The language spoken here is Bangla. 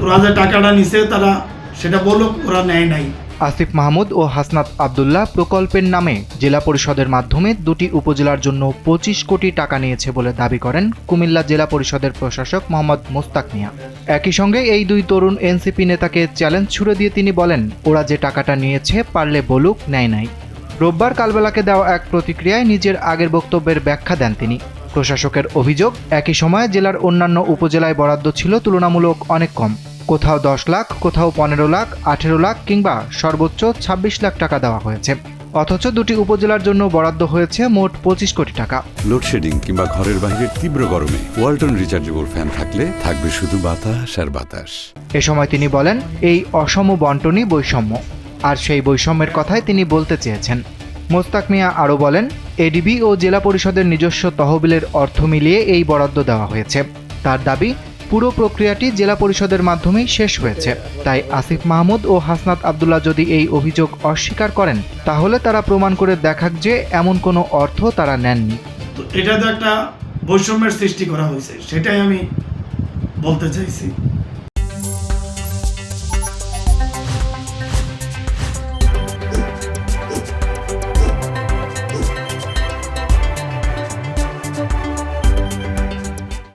ওরা যে টাকাটা নিছে তারা সেটা বলুক, ওরা নেয় নাই। আসিফ মাহমুদ ও হাসনাত আব্দুল্লাহ প্রকল্পের নামে জেলা পরিষদের মাধ্যমে দুটি উপজেলার জন্য 25 কোটি টাকা নিয়েছে বলে দাবি করেন কুমিল্লা জেলা পরিষদের প্রশাসক মোহাম্মদ মোস্তাক মিয়া। একই সঙ্গে এই দুই তরুণ এনসিপি নেতাকে চ্যালেঞ্জ ছুড়ে দিয়ে তিনি বলেন, ওরা যে টাকাটা নিয়েছে পারলে বলুক, নেয় নাই। রোববার কালবেলাকে দেওয়া এক প্রতিক্রিয়ায় নিজের আগের বক্তব্যের ব্যাখ্যা দেন তিনি। প্রশাসকের অভিযোগ, একই সময়ে জেলার অন্যান্য উপজেলায় বরাদ্দ ছিল তুলনামূলক অনেক কম। কোথাও 10 লাখ, কোথাও 15 লাখ, 18 লাখ কিংবা সর্বোচ্চ 26 লাখ টাকা দেওয়া হয়েছে। অথচ দুটি উপজেলার জন্য বরাদ্দ হয়েছে মোট 25 কোটি টাকা। লোডশেডিং কিংবা ঘরের বাইরের তীব্র গরমে ওয়ালটন রিচার্জেবল ফ্যান থাকলে থাকবে শুধু বাতাস আর বাতাস। এ সময় তিনি বলেন, এই অসম বন্টনই বৈষম্য, আর সেই বৈষম্যের কথাই তিনি বলতে চেয়েছেন। মোস্তাক মিয়া আরও বলেন, এডিবি ও জেলা পরিষদের নিজস্ব তহবিলের অর্থ মিলিয়ে এই বরাদ্দ দেওয়া হয়েছে। তার দাবি, পুরো প্রক্রিয়াটি জেলা পরিষদের মাধ্যমেই শেষ হয়েছে। তাই আসিফ মাহমুদ ও হাসনাত আব্দুল্লাহ যদি এই অভিযোগ অস্বীকার করেন, তাহলে তারা প্রমাণ করে দেখাক যে এমন কোনো অর্থ তারা নেননি। তো এটা তো একটা বৈষম্যের সৃষ্টি করা হয়েছে, সেটাই আমি বলতে চাইছি।